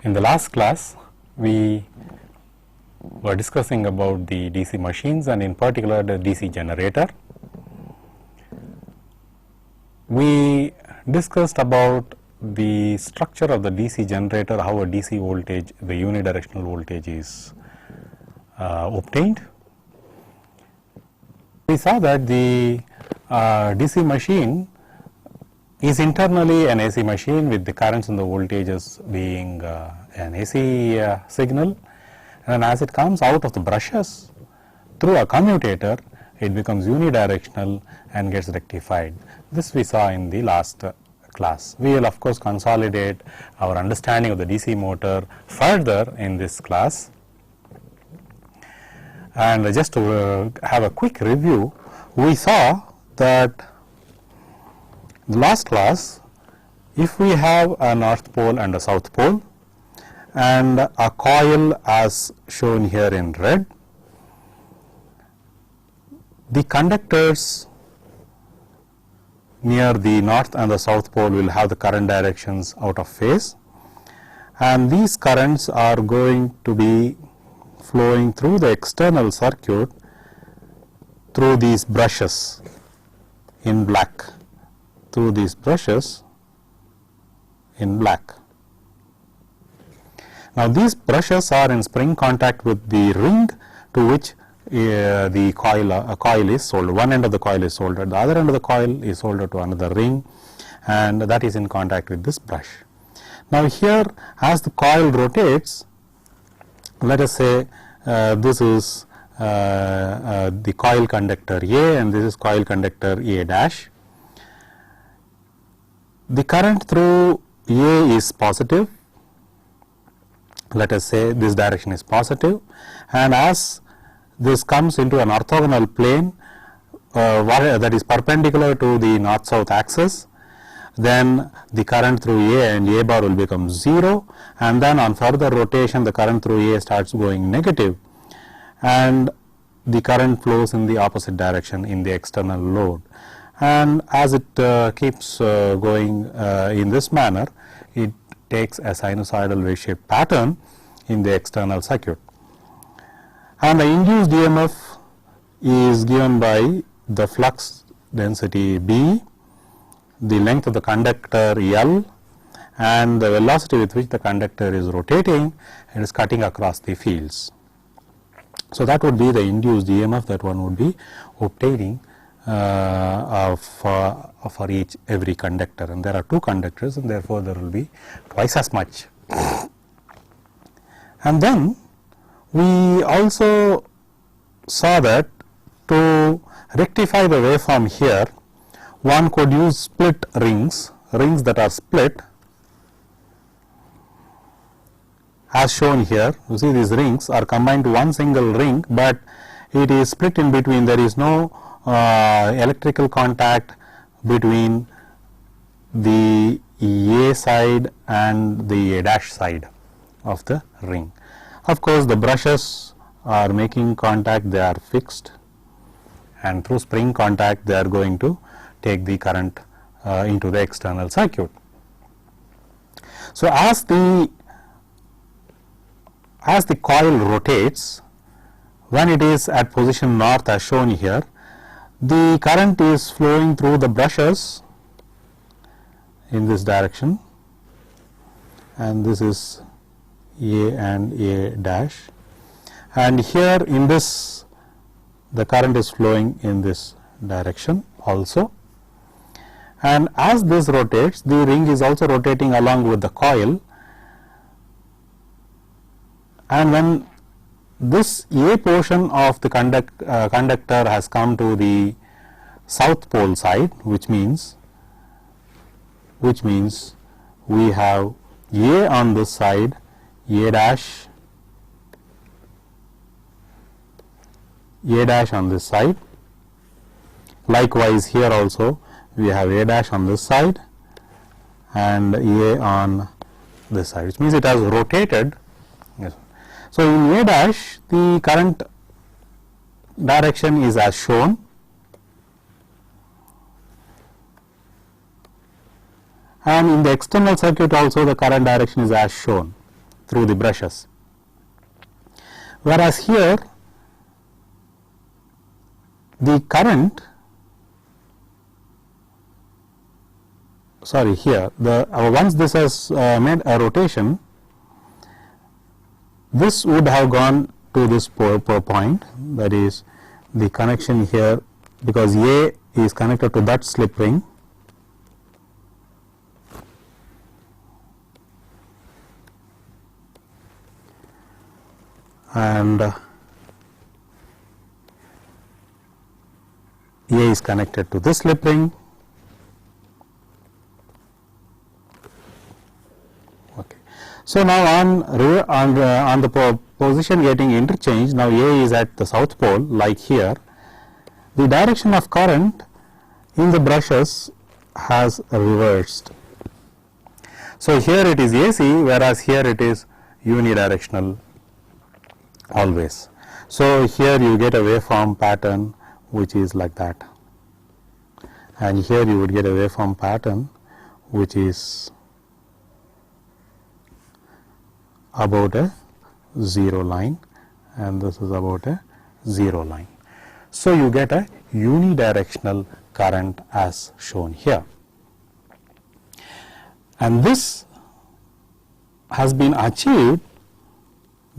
In the last class, we were discussing about the DC machines and in particular the DC generator. We discussed about the structure of the DC generator, how a DC voltage, the unidirectional voltage is obtained. We saw that the DC machine is internally an AC machine with the currents and the voltages being an AC signal, and as it comes out of the brushes through a commutator, it becomes unidirectional and gets rectified. This we saw in the last class. We will of course consolidate our understanding of the DC motor further in this class. And just to have a quick review, we saw that the last class, if we have a north pole and a south pole and a coil as shown here in red, the conductors near the north and the south pole will have the current directions out of phase, and these currents are going to be flowing through the external circuit through these brushes in black, through these brushes in black. Now, these brushes are in spring contact with the ring to which the coil is soldered. One end of the coil is soldered, the other end of the coil is soldered to another ring, and that is in contact with this brush. Now, here as the coil rotates, let us say this is the coil conductor A and this is coil conductor A dash. The current through A is positive, let us say this direction is positive, and as this comes into an orthogonal plane that is perpendicular to the north-south axis, then the current through A and A bar will become 0, and then on further rotation the current through A starts going negative and the current flows in the opposite direction in the external load. And as it keeps going in this manner, it takes a sinusoidal wave shaped pattern in the external circuit. And the induced EMF is given by the flux density B, the length of the conductor L, and the velocity with which the conductor is rotating and is cutting across the fields. So, that would be the induced EMF that one would be obtaining for every conductor, and there are two conductors and therefore, there will be twice as much. And then we also saw that to rectify the waveform here, one could use split rings that are split as shown here. You see, these rings are combined to one single ring, but it is split in between. There is no electrical contact between the A side and the A dash side of the ring. Of course, the brushes are making contact, they are fixed, and through spring contact they are going to take the current into the external circuit. So, as the coil rotates, when it is at position north as shown here, the current is flowing through the brushes in this direction, and this is A and A dash, and here in this the current is flowing in this direction also, and as this rotates, the ring is also rotating along with the coil, and when this A portion of the conductor has come to the south pole side, which means we have A on this side, A dash on this side. Likewise, here also we have A dash on this side and A on this side, which means it has rotated. Yes. So, in A dash the current direction is as shown, and in the external circuit also the current direction is as shown. through the brushes. Whereas here the current, here once this has made a rotation, this would have gone to this point, that is the connection here, because A is connected to that slip ring, and A is connected to this slip ring. Okay. So now on the position getting interchanged, now A is at the south pole, like here. The direction of current in the brushes has reversed. So here it is AC, whereas here it is unidirectional always. So here you get a waveform pattern which is like that, and here you would get a waveform pattern which is about a 0 line, and this is about a 0 line. So you get a unidirectional current as shown here, and this has been achieved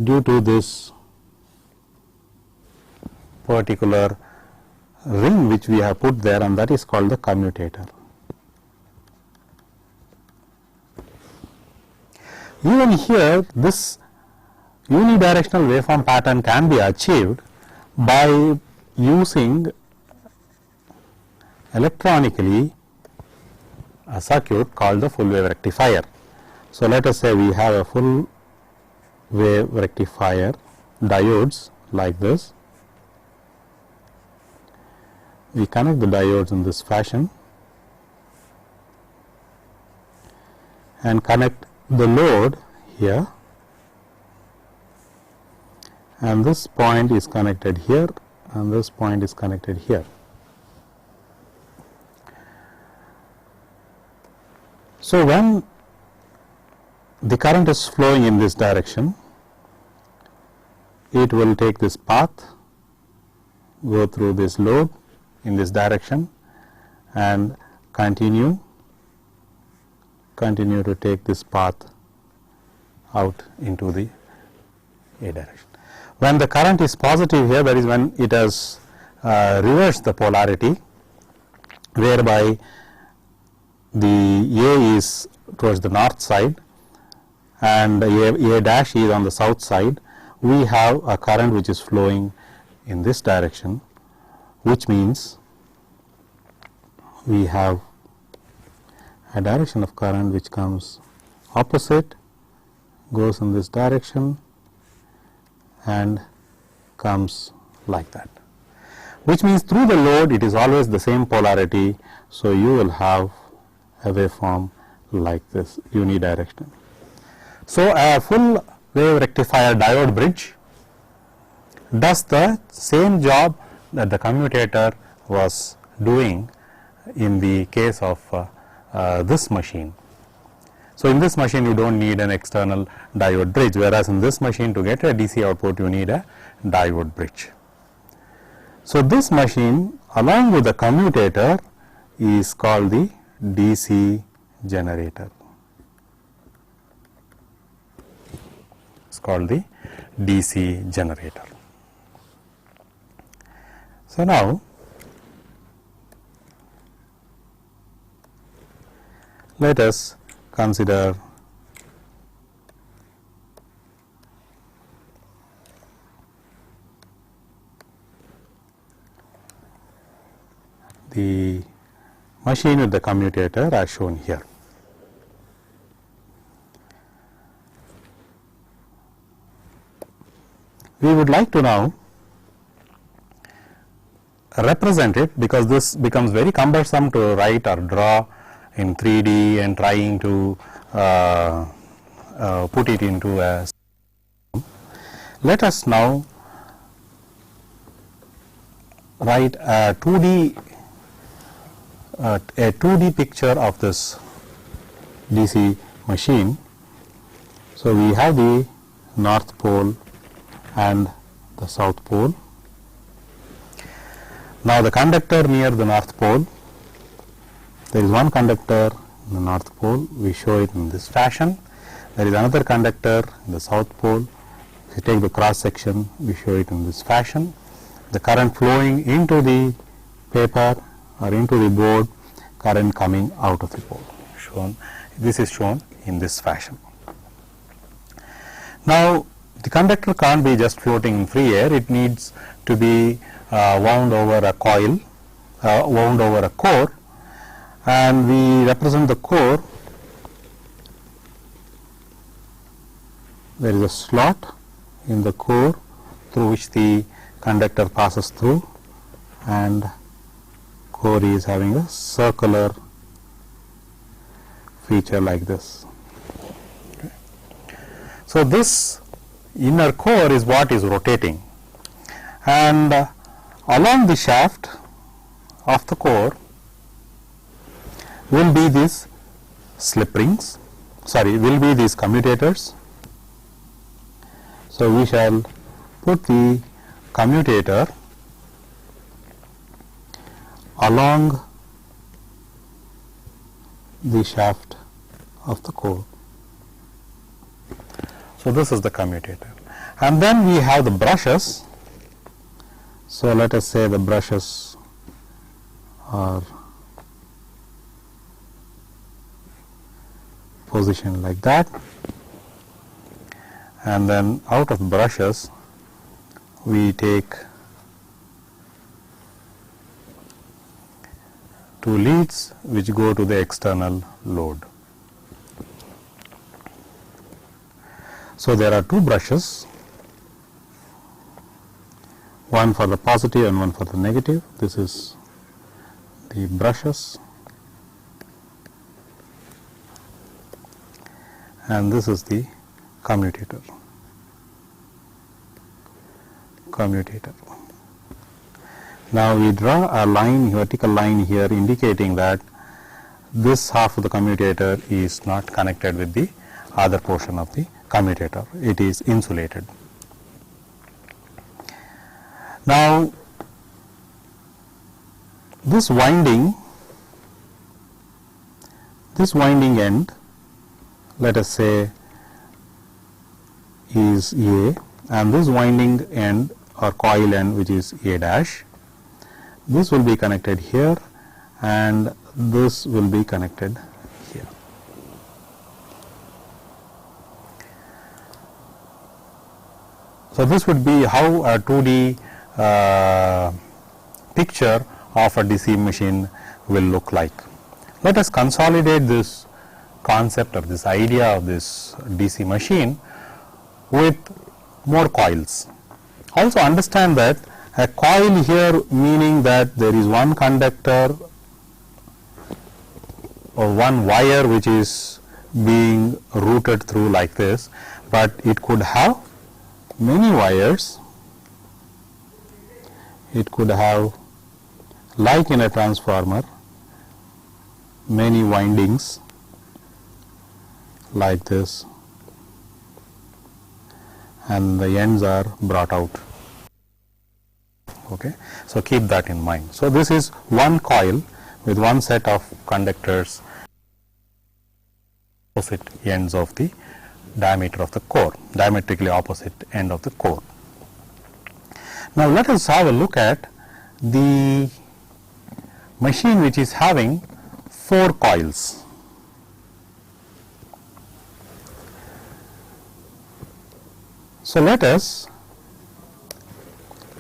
due to this particular ring which we have put there, and that is called the commutator. Even here this unidirectional waveform pattern can be achieved by using electronically a circuit called the full wave rectifier. So let us say we have a full wave rectifier diodes like this. We connect the diodes in this fashion and connect the load here, and this point is connected here, and this point is connected here. So when the current is flowing in this direction, it will take this path, go through this load in this direction, and continue to take this path out into the A direction. When the current is positive here, that is when it has reversed the polarity, whereby the A is towards the north side and A dash is on the south side, we have a current which is flowing in this direction, which means we have a direction of current which comes opposite, goes in this direction and comes like that, which means through the load it is always the same polarity. So you will have a waveform like this, unidirectional. So a full wave rectifier diode bridge does the same job that the commutator was doing in the case of this machine. So in this machine you don't need an external diode bridge, whereas in this machine to get a DC output you need a diode bridge. So this machine along with the commutator is called the DC generator. It's called the DC generator. So now let us consider the machine with the commutator as shown here. We would like to now represent it, because this becomes very cumbersome to write or draw in 3D and trying to put it into a. Let us now write a 2D picture of this DC machine. So, we have the north pole and the south pole. Now, the conductor near the north pole, there is one conductor in the north pole, we show it in this fashion. There is another conductor in the south pole. If you take the cross section, we show it in this fashion. The current flowing into the paper or into the board, current coming out of the board. This is shown in this fashion. Now, the conductor can't be just floating in free air, it needs to be wound over a coil, wound over a core, and we represent the core. There is a slot in the core through which the conductor passes through, and core is having a circular feature like this. Okay. So, this inner core is what is rotating, and along the shaft of the core will be these slip rings, will be these commutators. So, we shall put the commutator along the shaft of the core. So, this is the commutator, and then we have the brushes. So, let us say the brushes are positioned like that, and then out of brushes we take two leads which go to the external load. So, there are two brushes, one for the positive and one for the negative. This is the brushes, and this is the commutator. Now, we draw a line, vertical line here, indicating that this half of the commutator is not connected with the other portion of the commutator, it is insulated. Now, this winding end, let us say, is A, and this winding end or coil end, which is A dash, this will be connected here and this will be connected here. So, this would be how a 2D picture of a DC machine will look like. Let us consolidate this concept or this idea of this DC machine with more coils. Also understand that a coil here, meaning that there is one conductor or one wire which is being routed through like this, but it could have many wires. It could have, like in a transformer, many windings like this, and the ends are brought out. Okay. So, keep that in mind. So, this is one coil with one set of conductors opposite ends of the diameter of the core, diametrically opposite end of the core. Now, let us have a look at the machine which is having 4 coils. So, let us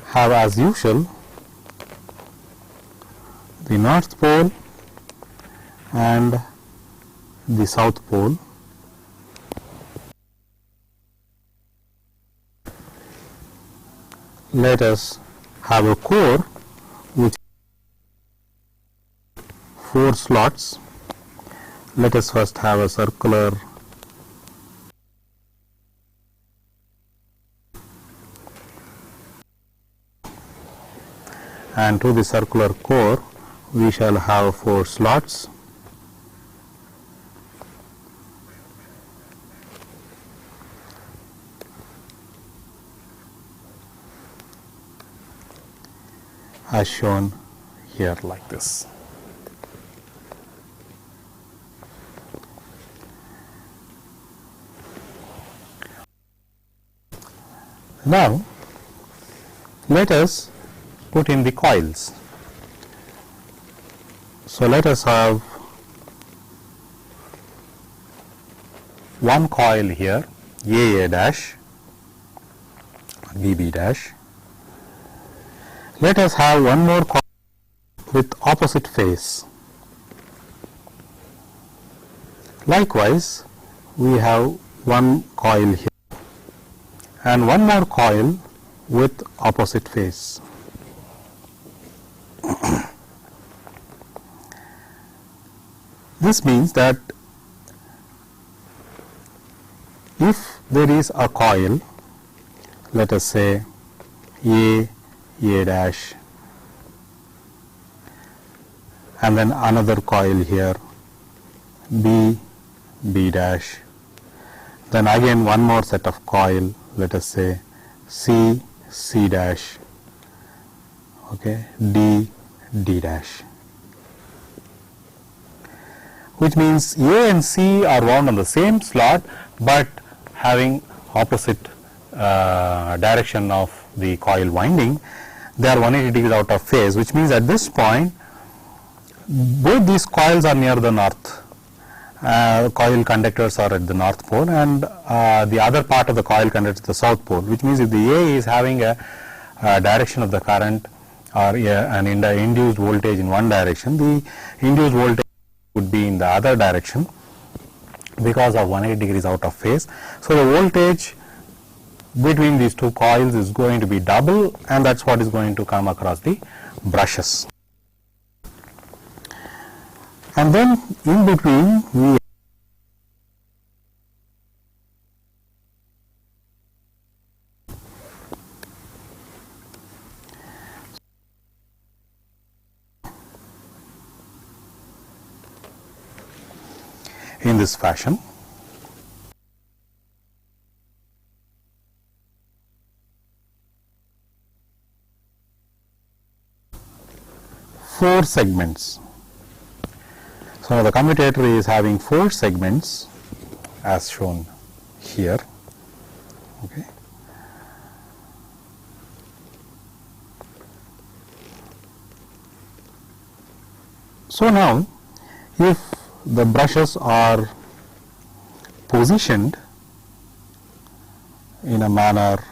have, as usual, the north pole and the south pole. Let us have a core with 4 slots. Let us first have a circular and to the circular core we shall have 4 slots. as shown here like this. Now, let us put in the coils. So, let us have one coil here, A dash, B dash. Let us have one more coil with opposite phase. Likewise, we have one coil here and one more coil with opposite phase. This means that if there is a coil, let us say A dash, and then another coil here B dash, then again one more set of coil, let us say C dash, okay, D dash, which means A and C are wound on the same slot but having opposite direction of the coil winding. They are 180 degrees out of phase, which means at this point both these coils are near the north. Coil conductors are at the north pole and the other part of the coil conductors the south pole, which means if the A is having a direction of the current or an induced voltage in one direction, the induced voltage would be in the other direction because of 180 degrees out of phase. So, the voltage between these two coils is going to be double, and that is what is going to come across the brushes. And then in between we in this fashion. Four segments. So, the commutator is having 4 segments as shown here. Okay. So, now if the brushes are positioned in a manner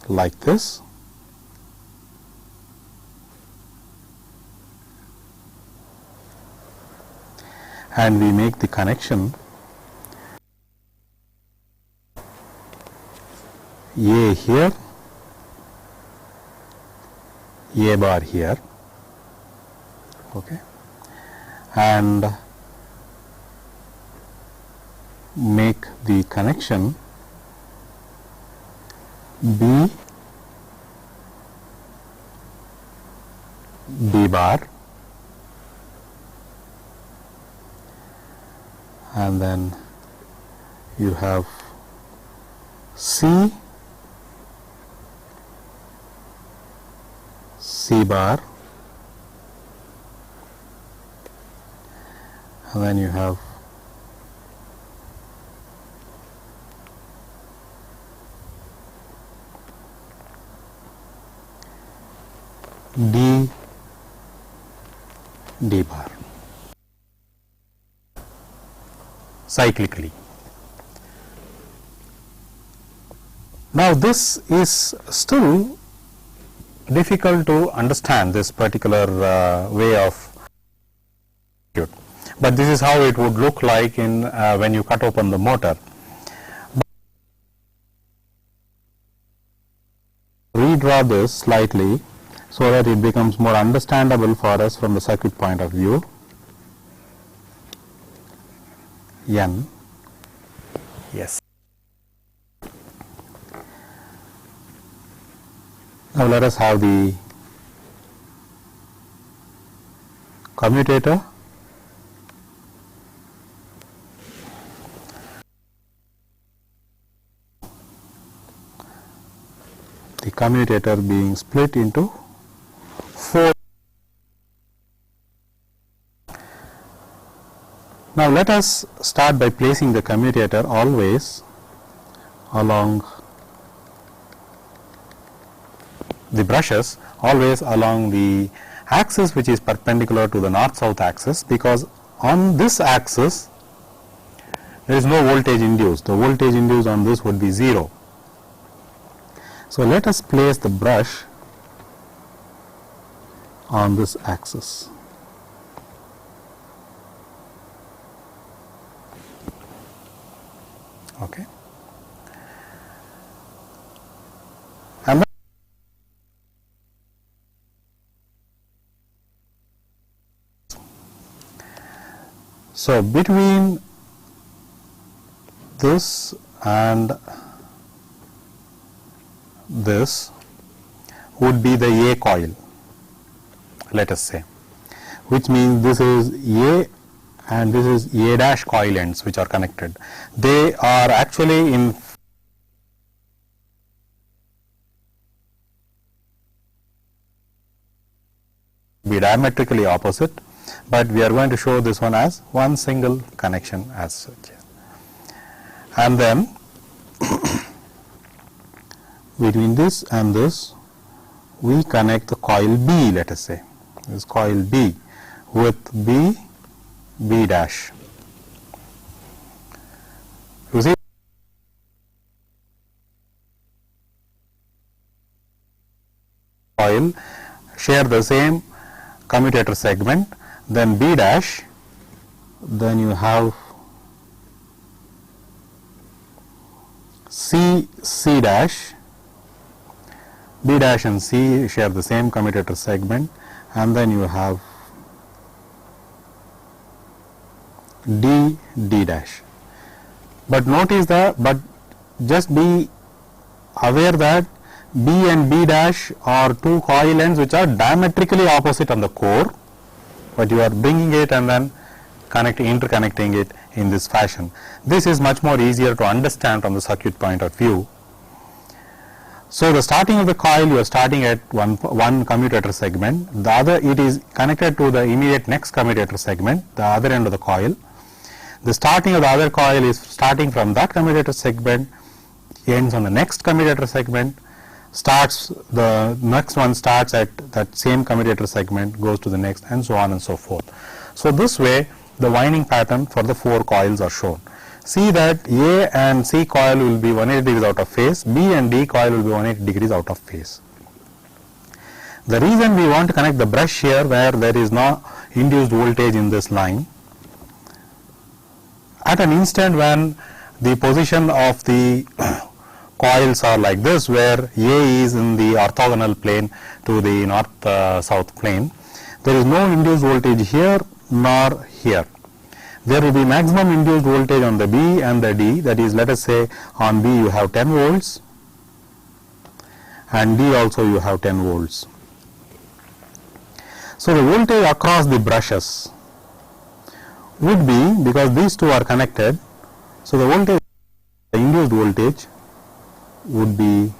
like this, and we make the connection A here, A bar here, okay, and make the connection B bar, and then you have C bar, and then you have D bar cyclically. Now, this is still difficult to understand, this particular way of circuit, but this is how it would look like in when you cut open the motor. Redraw this slightly so that it becomes more understandable for us from the circuit point of view. N, yes. Now, let us have the commutator, being split into 4 Now let us start by placing the commutator always along the brushes, always along the axis which is perpendicular to the north-south axis, because on this axis there is no voltage induced. The voltage induced on this would be 0. So let us place the brush on this axis. Okay. And so between this and this would be the A coil, let us say, which means this is A and this is A dash coil ends which are connected. They are actually in be diametrically opposite, but we are going to show this one as one single connection as such. And then between this and this we connect the coil B, let us say, this coil B with B dash. You see, coil share the same commutator segment, then B dash, then you have C dash, B dash and C share the same commutator segment, and then you have D dash. But notice that, but just be aware that B and B dash are two coil ends which are diametrically opposite on the core, but you are bringing it and then interconnecting it in this fashion. This is much more easier to understand from the circuit point of view. So the starting of the coil, you are starting at one commutator segment, the other, it is connected to the immediate next commutator segment, the other end of the coil. The starting of the other coil is starting from that commutator segment, ends on the next commutator segment, the next one starts at that same commutator segment, goes to the next, and so on and so forth. So this way the winding pattern for the 4 coils are shown. See that A and C coil will be 180 degrees out of phase, B and D coil will be 180 degrees out of phase. The reason we want to connect the brush here where there is no induced voltage in this line, at an instant when the position of the coils are like this, where A is in the orthogonal plane to the north-south plane, there is no induced voltage here nor here. There will be maximum induced voltage on the B and the D, that is, let us say on B you have 10 volts and D also you have 10 volts. So the voltage across the brushes would be, because these two are connected, so the voltage, the induced voltage would be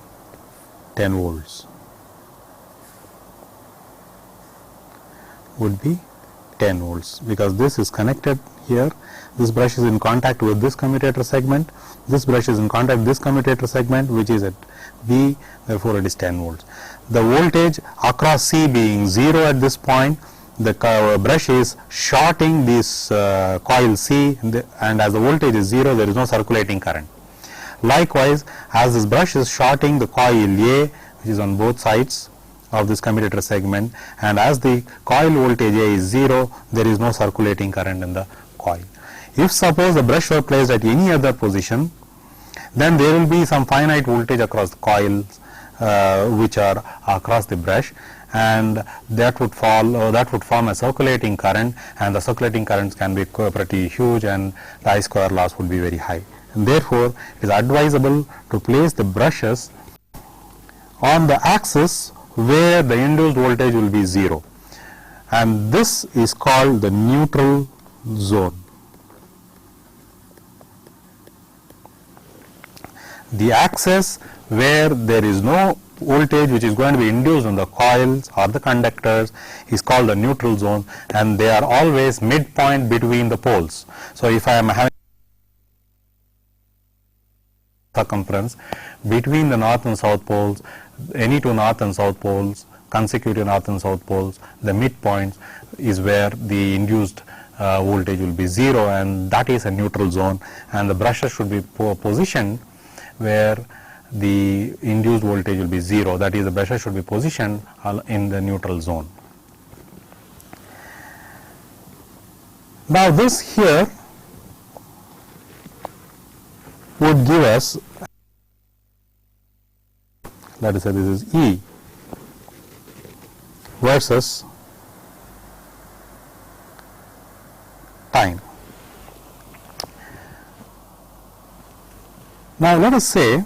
10 volts, would be 10 volts, because this is connected here, this brush is in contact with this commutator segment, this brush is in contact with this commutator segment which is at B, therefore it is 10 volts. The voltage across C being 0 at this point, the brush is shorting this coil C, and as the voltage is 0, there is no circulating current. Likewise, as this brush is shorting the coil A, which is on both sides of this commutator segment, and as the coil voltage A is 0, there is no circulating current in the coil. If suppose the brush were placed at any other position, then there will be some finite voltage across the coils which are across the brush, and that would form a circulating current, and the circulating currents can be pretty huge and the I square loss would be very high. And therefore, it is advisable to place the brushes on the axis where the induced voltage will be 0, and this is called the neutral zone. The axis where there is no voltage which is going to be induced on the coils or the conductors is called the neutral zone, and they are always midpoint between the poles. So if I am having circumference between the north and south poles, any two north and south poles, consecutive north and south poles, the midpoint is where the induced voltage will be 0, and that is a neutral zone, and the brushes should be positioned where the induced voltage will be 0, that is the brushes should be positioned in the neutral zone. Now this here would give us, let us say this is E versus time. Now let us say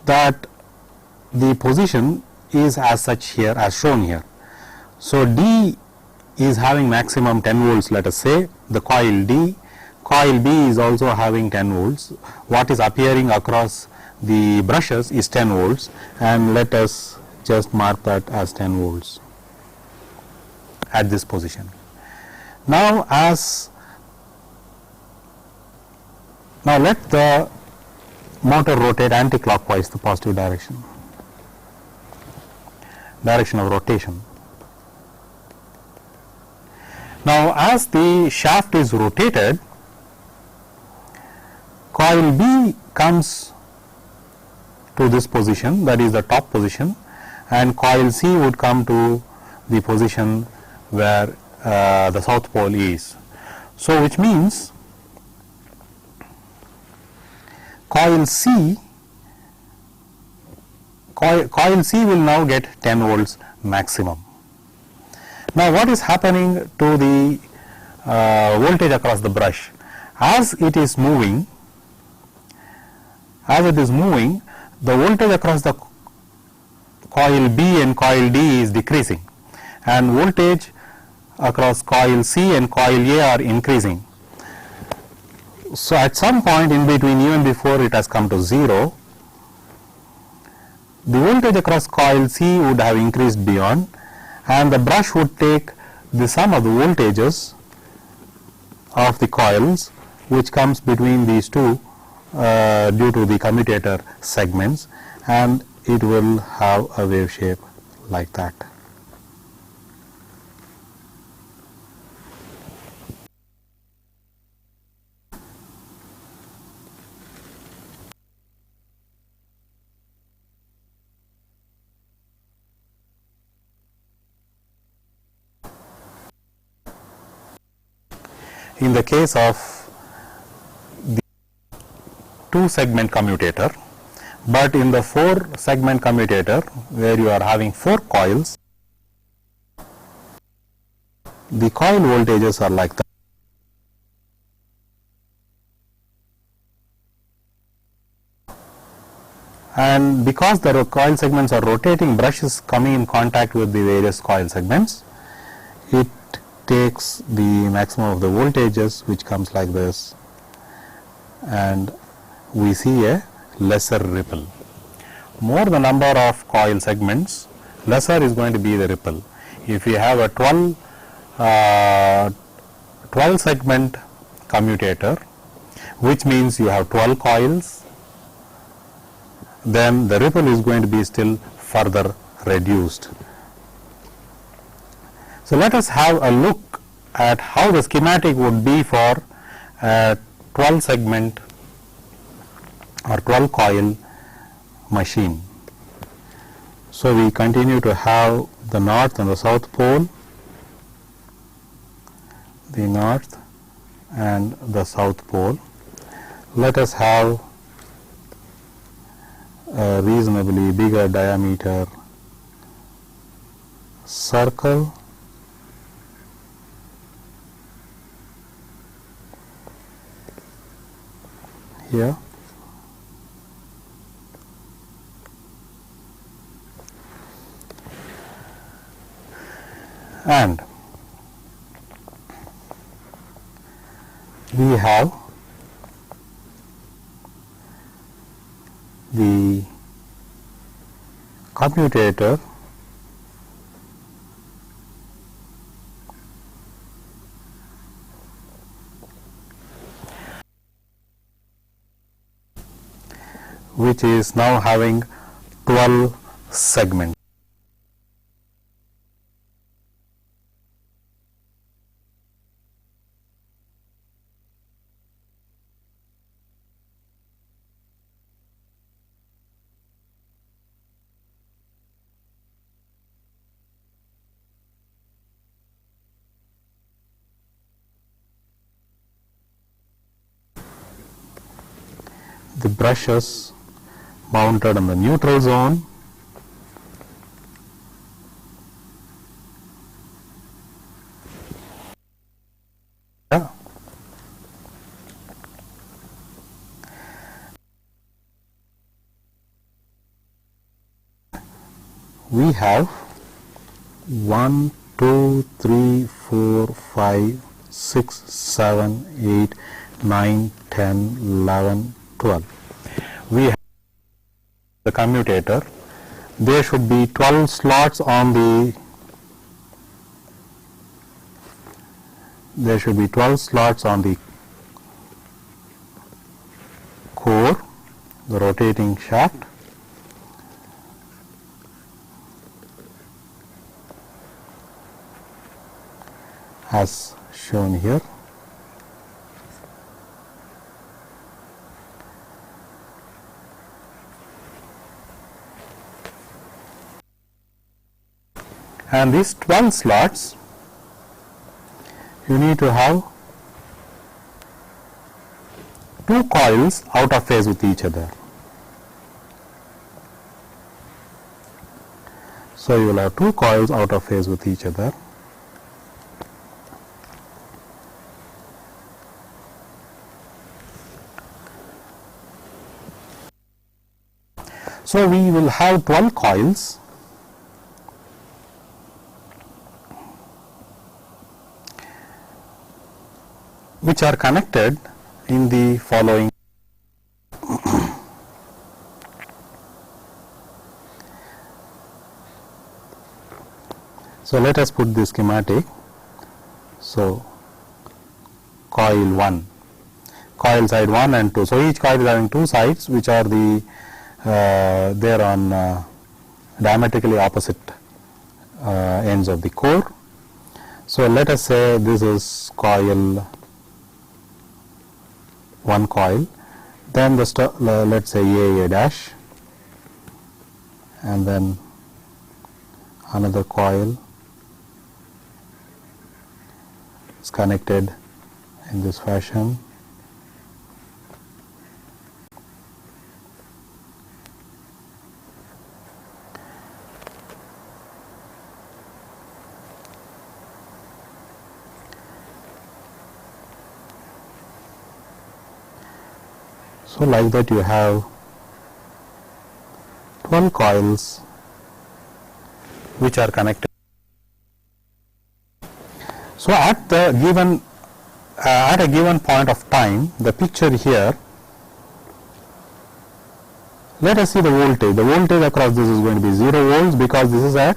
that the position is as such here, as shown here. So D is having maximum 10 volts, let us say, the coil D. Coil B is also having 10 volts. What is appearing across the brushes is 10 volts, and let us just mark that as 10 volts at this position. Now let the motor rotate anti-clockwise, the positive direction of rotation. Now as the shaft is rotated, coil B comes to this position, that is the top position, and coil C would come to the position where the south pole is. So which means coil C will now get 10 volts maximum. Now what is happening to the voltage across the brush? As it is moving, the voltage across the coil B and coil D is decreasing, and voltage across coil C and coil A are increasing. So at some point in between, even before it has come to 0, the voltage across coil C would have increased beyond, and the brush would take the sum of the voltages of the coils which comes between these two due to the commutator segments, and it will have a wave shape like that. In the case of the 2-segment commutator, but in the 4-segment commutator where you are having 4 coils, the coil voltages are like that. And because the coil segments are rotating, brush is coming in contact with the various coil segments, it takes the maximum of the voltages, which comes like this, and we see a lesser ripple. More the number of coil segments, lesser is going to be the ripple. If you have a 12 segment commutator, which means you have 12 coils, then the ripple is going to be still further reduced. So let us have a look at how the schematic would be for a 12 segment or 12 coil machine. So we continue to have the north and the south pole, the north and the south pole. Let us have a reasonably bigger diameter circle here, and we have the commutator which is now having 12 segments. The brushes mounted in the neutral zone, we have 1, 2, 3, 4, 5, 6, 7, 8, 9, 10, 11, 12. We have the commutator. There should be 12 slots on the core, the rotating shaft, as shown here. And these 12 slots, you need to have 2 coils out of phase with each other. So you will have 2 coils out of phase with each other. So we will have 12 coils which are connected in the following. So let us put the schematic. So coil 1, coil side 1 and 2. So each coil is having 2 sides which are the there on diametrically opposite ends of the core. So let us say this is coil 1 coil, then the let us say A dash, and then another coil is connected in this fashion. So like that you have 12 coils which are connected. So at the given at a given point of time, the picture here, let us see the voltage. The voltage across this is going to be 0 volts because this is at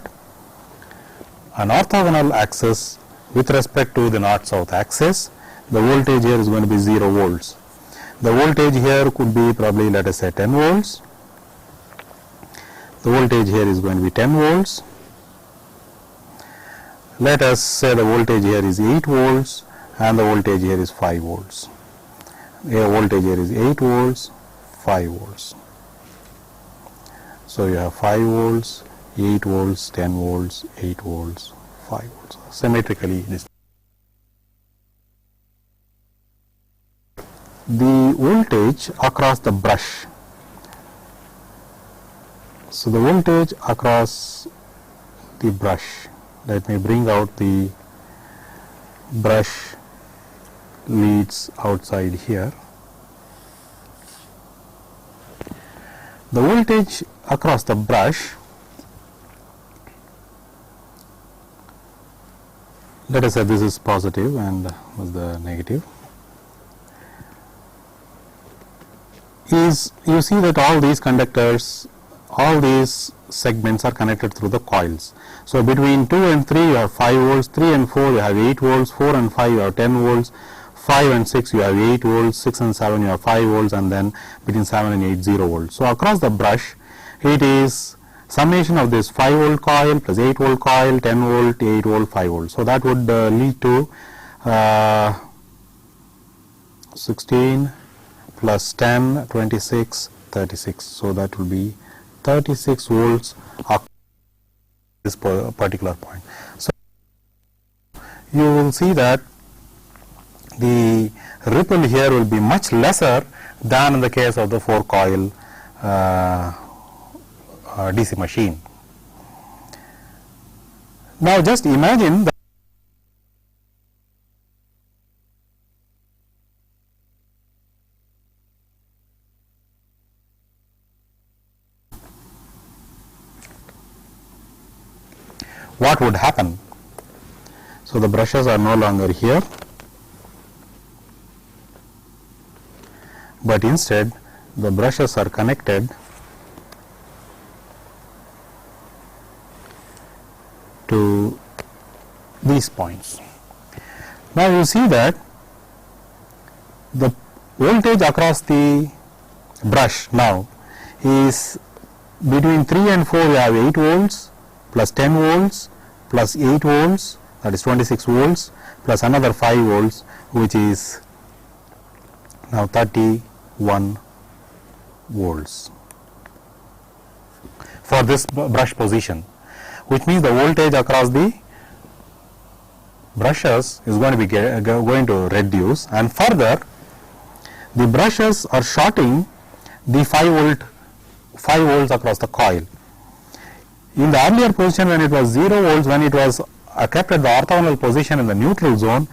an orthogonal axis with respect to the north-south axis. The voltage here is going to be 0 volts. The voltage here could be probably, let us say, 10 volts. The voltage here is going to be 10 volts. Let us say the voltage here is 8 volts and the voltage here is 5 volts. The voltage here is 8 volts, 5 volts. So you have 5 volts, 8 volts, 10 volts, 8 volts, 5 volts. Symmetrically this. The voltage across the brush. So the voltage across the brush, let me bring out the brush leads outside here. The voltage across the brush, let us say this is positive and was the negative, is, you see that all these conductors all these segments are connected through the coils. So between 2 and 3 you have 5 volts, 3 and 4 you have 8 volts, 4 and 5 you have 10 volts, 5 and 6 you have 8 volts, 6 and 7 you have 5 volts, and then between 7 and 8 0 volts. So across the brush it is summation of this 5 volt coil plus 8 volt coil, 10 volt, 8 volt, 5 volt. So that would lead to 16 plus 10, 26, 36. So that will be 36 volts at this particular point. So you will see that the ripple here will be much lesser than in the case of the 4 coil DC machine. Now just imagine that what would happen. So the brushes are no longer here, but instead the brushes are connected to these points. Now you see that the voltage across the brush now is between 3 and 4 you have 8 volts plus 10 volts plus 8 volts, that is 26 volts, plus another 5 volts, which is now 31 volts for this brush position, which means the voltage across the brushes is going to be going to reduce, and further the brushes are shorting the 5 volts across the coil. In the earlier position, when it was 0 volts, when it was kept at the orthogonal position in the neutral zone,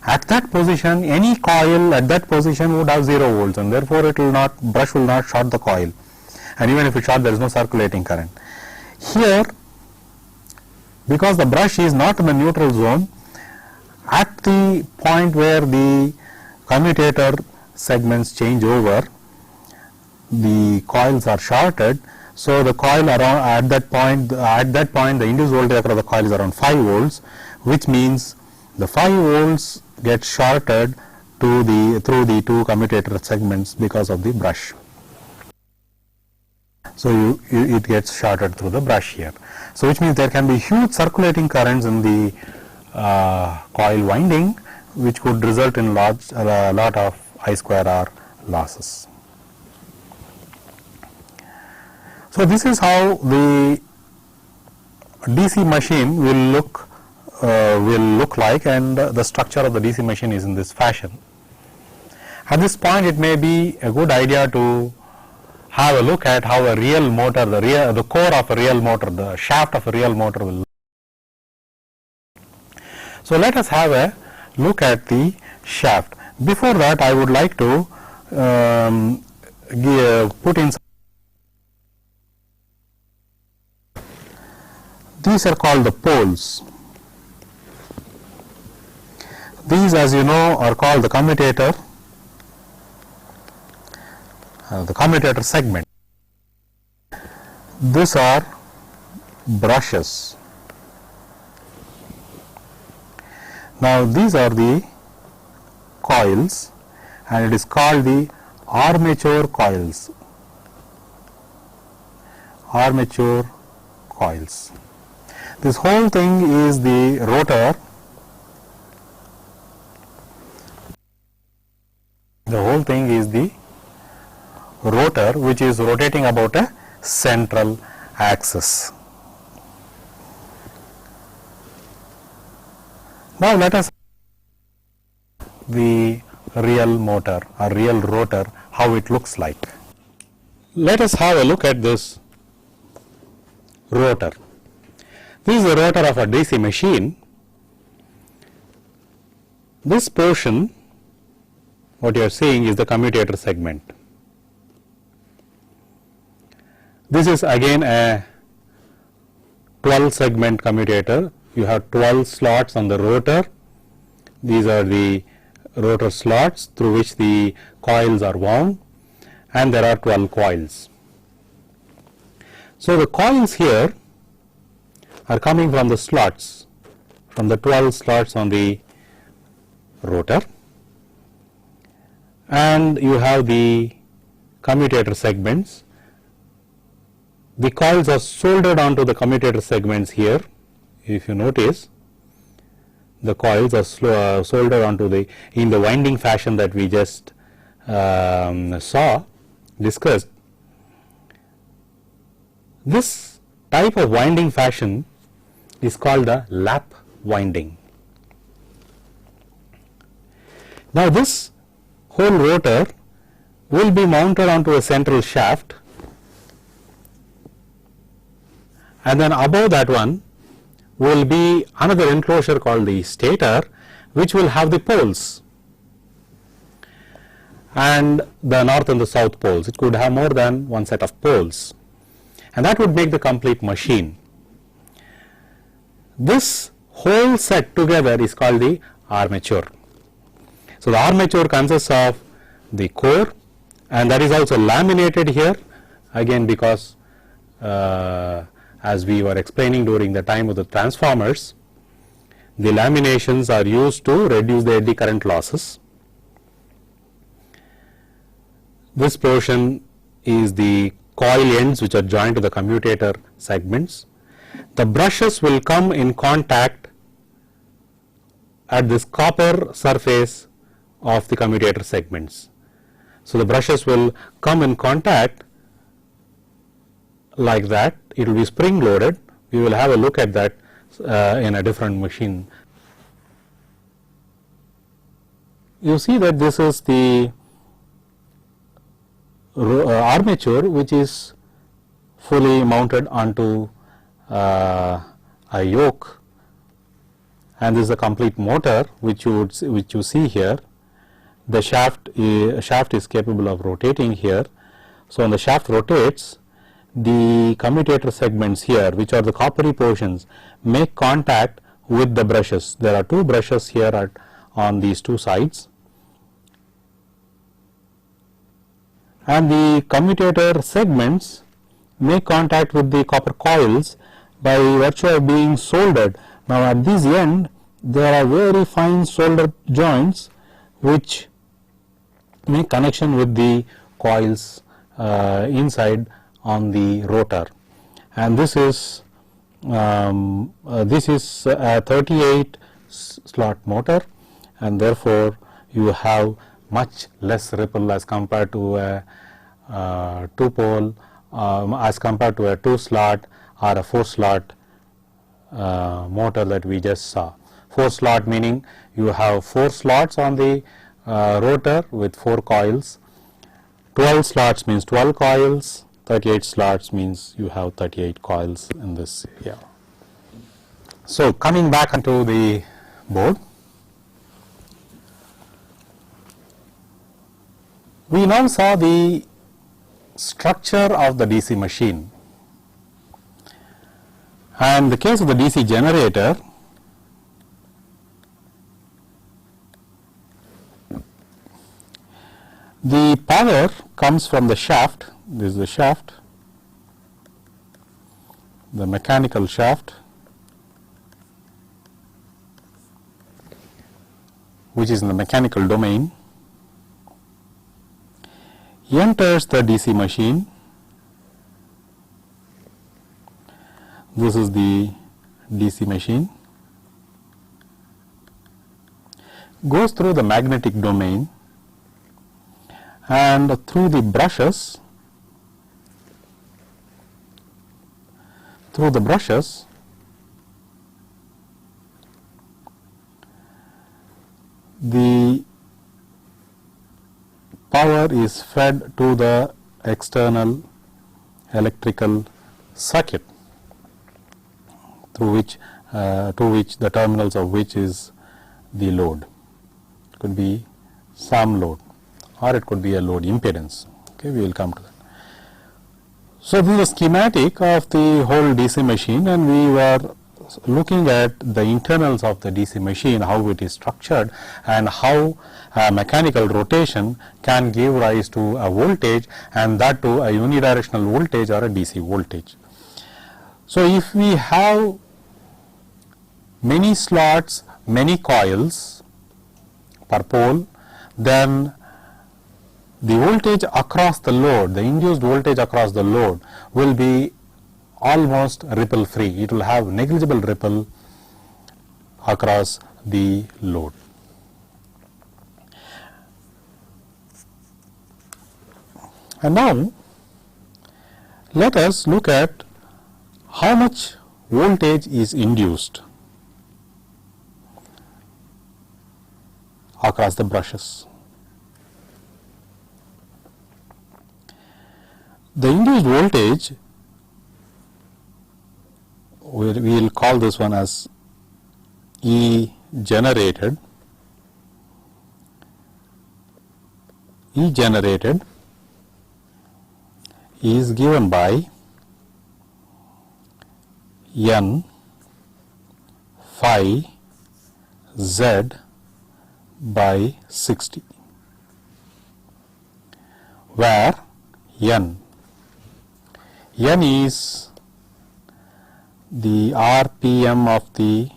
at that position any coil at that position would have 0 volts, and therefore it will not, brush will not short the coil, and even if it short there is no circulating current. Here, because the brush is not in the neutral zone, at the point where the commutator segments change over, the coils are shorted. So the coil around at that point the induced voltage across the coil is around 5 volts, which means the 5 volts get shorted to through the two commutator segments because of the brush. So it gets shorted through the brush here. So which means there can be huge circulating currents in the coil winding, which could result in a lot of I square R losses. So this is how the DC machine will look like, and the structure of the DC machine is in this fashion. At this point, it may be a good idea to have a look at how a real motor, the core of a real motor, the shaft of a real motor will look. So let us have a look at the shaft. Before that, I would like to put in. These are called the poles. These, as you know, are called the commutator segment. These are brushes. Now these are the coils, and it is called the armature coils. Armature coils. This whole thing is the rotor. The whole thing is the rotor, which is rotating about a central axis. Now let us the real motor or real rotor, how it looks like. Let us have a look at this rotor. This is the rotor of a DC machine. This portion, what you are seeing, is the commutator segment. This is again a 12 segment commutator. You have 12 slots on the rotor. These are the rotor slots through which the coils are wound, and there are 12 coils. So, the coils here are coming from the slots, from the 12 slots on the rotor, and you have the commutator segments. The coils are soldered onto the commutator segments here. If you notice, the coils are soldered onto the in the winding fashion that we just discussed. This type of winding fashion is called a lap winding. Now, this whole rotor will be mounted onto a central shaft, and then above that one will be another enclosure called the stator, which will have the poles and the north and the south poles. It could have more than one set of poles, and that would make the complete machine. This whole set together is called the armature. So, the armature consists of the core, and that is also laminated here, again because as we were explaining during the time of the transformers, the laminations are used to reduce the eddy current losses. This portion is the coil ends which are joined to the commutator segments. The brushes will come in contact at this copper surface of the commutator segments. So, the brushes will come in contact like that. It will be spring loaded. We will have a look at that in a different machine. You see that this is the armature which is fully mounted onto a yoke, and this is a complete motor which you see here. The shaft is capable of rotating here. So, when the shaft rotates, the commutator segments here, which are the coppery portions, make contact with the brushes. There are two brushes here on these two sides, and the commutator segments make contact with the copper coils by virtue of being soldered. Now, at this end there are very fine solder joints which make connection with the coils inside on the rotor, and this is a 38 slot motor, and therefore you have much less ripple as compared to a 2 pole, as compared to a 2 slot or a 4 slot motor that we just saw. 4 slot meaning you have 4 slots on the rotor with 4 coils. 12 slots means 12 coils. 38 slots means you have 38 coils in this here. So, coming back onto the board, we now saw the structure of the DC machine. And in the case of the DC generator, the power comes from the shaft. This is the shaft, the mechanical shaft, which is in the mechanical domain, enters the DC machine. This is the DC machine, goes through the magnetic domain and through the brushes. Through the brushes, the power is fed to the external electrical circuit, through which the terminals of which is the load. It could be some load, or it could be a load impedance. Okay, we will come to that. So, this is a schematic of the whole DC machine, and we were looking at the internals of the DC machine, how it is structured and how mechanical rotation can give rise to a voltage, and that to a unidirectional voltage or a DC voltage. So, if we have many slots, many coils per pole, then the voltage across the load, the induced voltage across the load will be almost ripple free. It will have negligible ripple across the load. And now let us look at how much voltage is induced across the brushes. The induced voltage, we will call this one as E generated. E generated is given by N phi Z by 60, where N is the RPM of the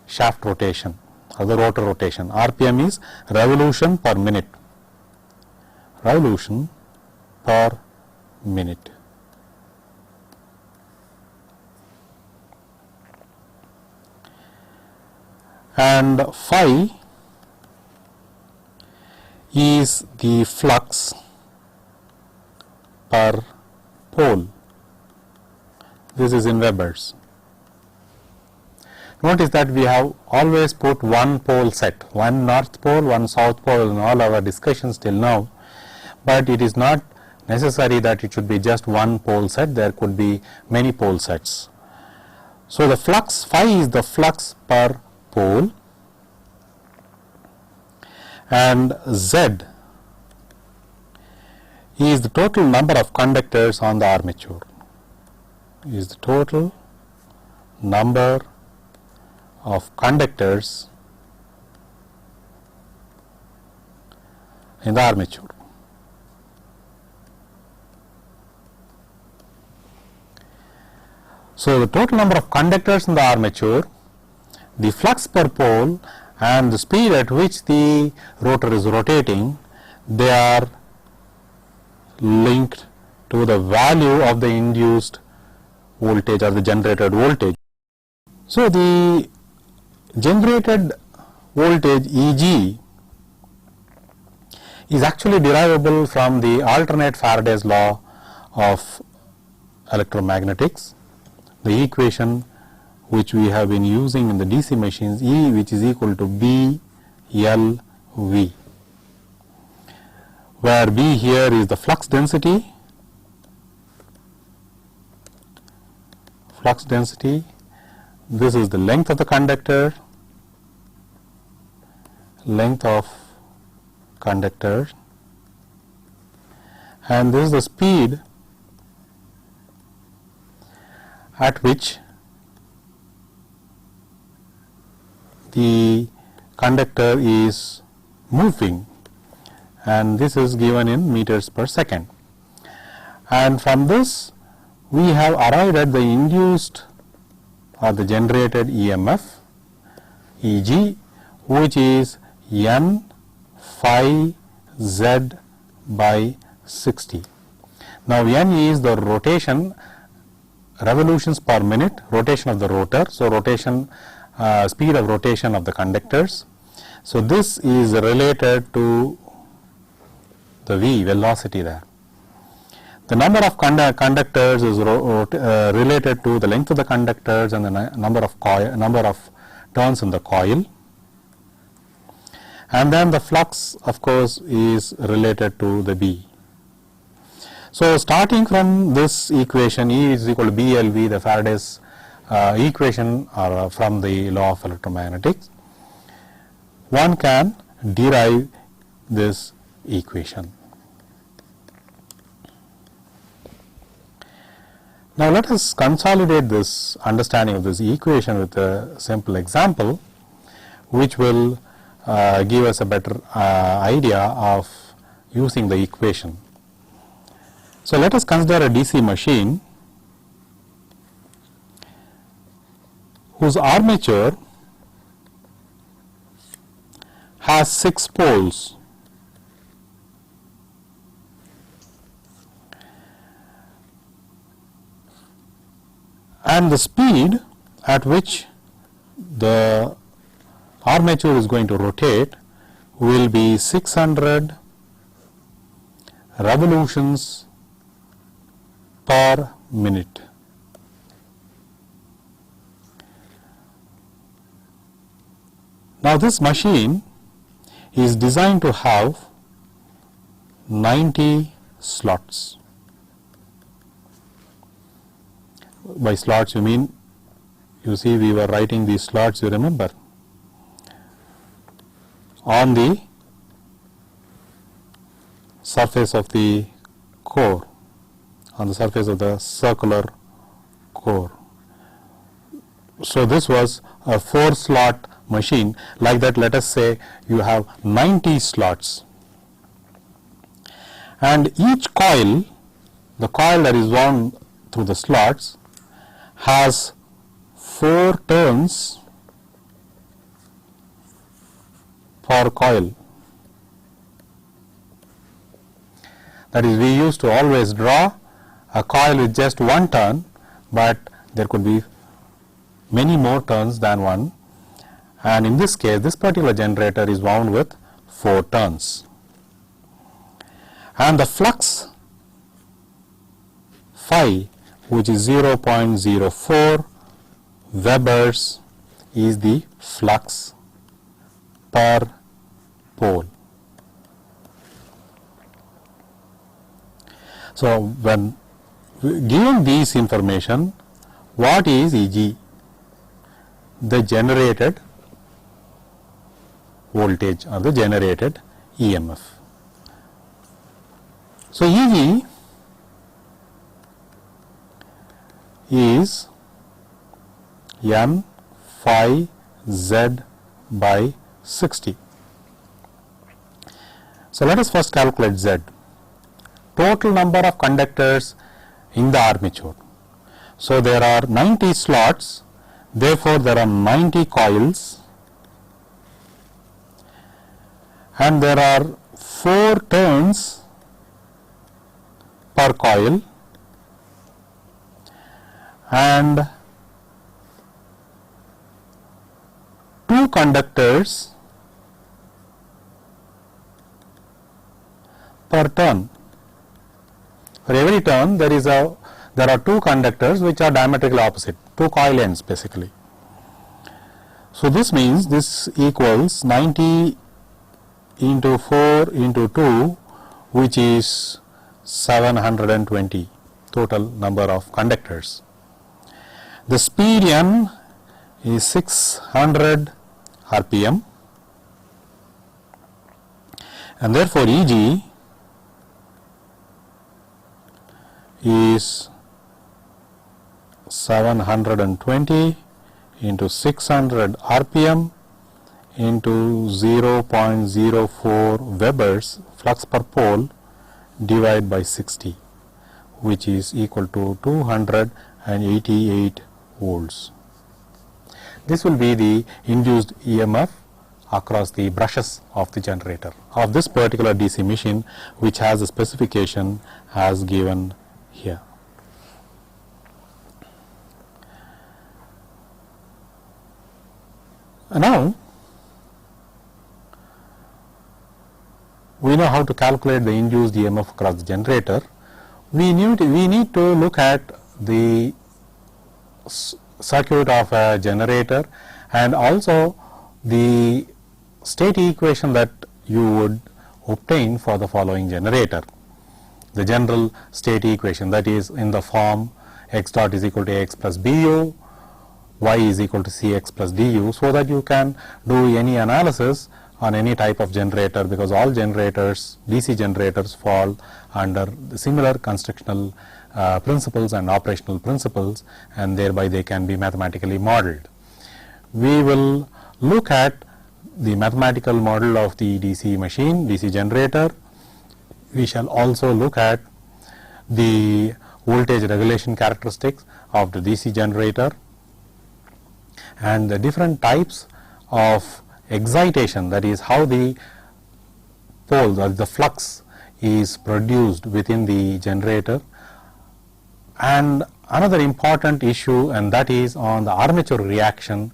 shaft rotation or the rotor rotation. RPM is revolution per minute, revolution per minute. And phi is the flux per pole. This is in Webers. Notice that we have always put one pole set, one north pole, one south pole in all our discussions till now, but it is not necessary that it should be just one pole set. There could be many pole sets. So, the flux phi is the flux per pole, and Z is the total number of conductors on the armature, is the total number of conductors in the armature. So, the total number of conductors in the armature, the flux per pole, and the speed at which the rotor is rotating, they are linked to the value of the induced voltage or the generated voltage. So, the generated voltage Eg is actually derivable from the alternate Faraday's law of electromagnetics, the equation which we have been using in the DC machines, E which is equal to B L V, where B here is the flux density, this is the length of the conductor, and this is the speed at which the conductor is moving, and this is given in meters per second. And from this we have arrived at the induced or the generated EMF Eg, which is N phi Z by 60. Now, N is the rotation, revolutions per minute, rotation of the rotor. So, rotation speed of rotation of the conductors. So, this is related to the V, velocity there. The number of conductors is related to the length of the conductors and the number of turns in the coil, and then the flux of course is related to the B. So, starting from this equation, E is equal to BLV, the Faraday's equation or from the law of electromagnetics, one can derive this equation. Now, let us consolidate this understanding of this equation with a simple example, which will give us a better idea of using the equation. So, let us consider a DC machine whose armature has 6 poles. And the speed at which the armature is going to rotate will be 600 revolutions per minute. Now this machine is designed to have 90 slots. By slots you mean, you see we were writing these slots, you remember, on the surface of the core, on the surface of the circular core. So this was a 4-slot machine. Like that, let us say you have 90 slots, and each coil, the coil that is wound through the slots, has 4 turns per coil. That is, we used to always draw a coil with just 1 turn, but there could be many more turns than 1, and in this case this particular generator is wound with 4 turns, and the flux phi, which is 0.04 Webers, is the flux per pole. So when given these information, what is Eg? The generated voltage or the generated EMF. So Eg is N phi Z by 60. So let us first calculate Z, total number of conductors in the armature. So there are 90 slots, therefore there are 90 coils, and there are 4 turns per coil, and 2 conductors per turn. For every turn there are 2 conductors which are diametrically opposite, 2 coil ends basically. So this means this equals 90 into 4 into 2, which is 720 total number of conductors. The speed n is 600 rpm, and therefore Eg is 720 into 600 rpm into 0.04 Webers flux per pole divided by 60, which is equal to 288 volts. This will be the induced EMF across the brushes of the generator of this particular DC machine, which has the specification as given here. Now we know how to calculate the induced EMF across the generator. We need to look at the circuit of a generator and also the state equation that you would obtain for the following generator. The general state equation, that is in the form x dot is equal to x plus bu, y is equal to cx plus du, so that you can do any analysis on any type of generator, because all generators, DC generators, fall under the similar constructional principles and operational principles, and thereby they can be mathematically modeled. We will look at the mathematical model of the DC machine, DC generator. We shall also look at the voltage regulation characteristics of the DC generator, and the different types of excitation, that is how the poles or the flux is produced within the generator. And another important issue, and that is on the armature reaction,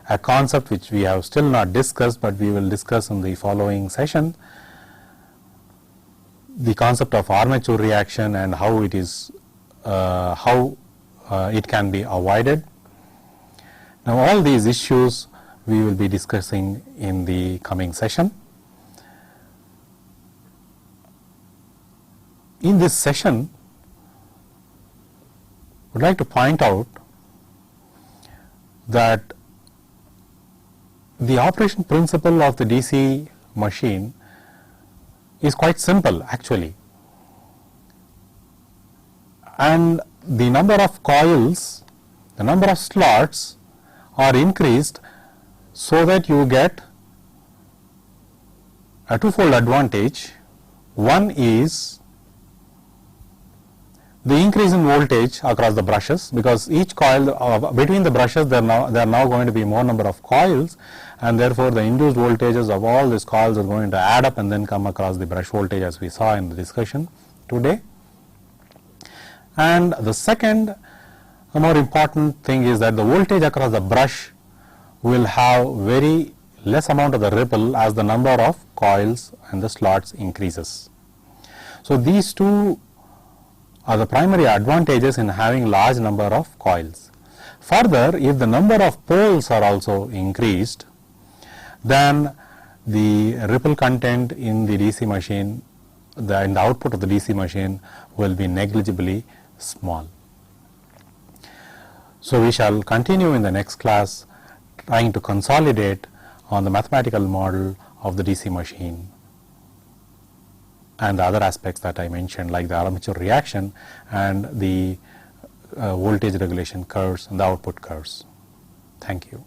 a concept which we have still not discussed, but we will discuss in the following session, the concept of armature reaction and how it is it can be avoided. Now all these issues we will be discussing in the coming session. In this session, I would like to point out that the operation principle of the DC machine is quite simple actually, and the number of coils, the number of slots are increased so that you get a twofold advantage. One is the increase in voltage across the brushes, because each coil between the brushes there are now going to be more number of coils, and therefore the induced voltages of all these coils are going to add up and then come across the brush voltage, as we saw in the discussion today. And the second, the more important thing is that the voltage across the brush will have very less amount of the ripple as the number of coils and the slots increases. So these two are the primary advantages in having large number of coils. Further, if the number of poles are also increased, then the ripple content in the DC machine, in the output of the DC machine will be negligibly small. So we shall continue in the next class trying to consolidate on the mathematical model of the DC machine and the other aspects that I mentioned, like the armature reaction and the voltage regulation curves and the output curves. Thank you.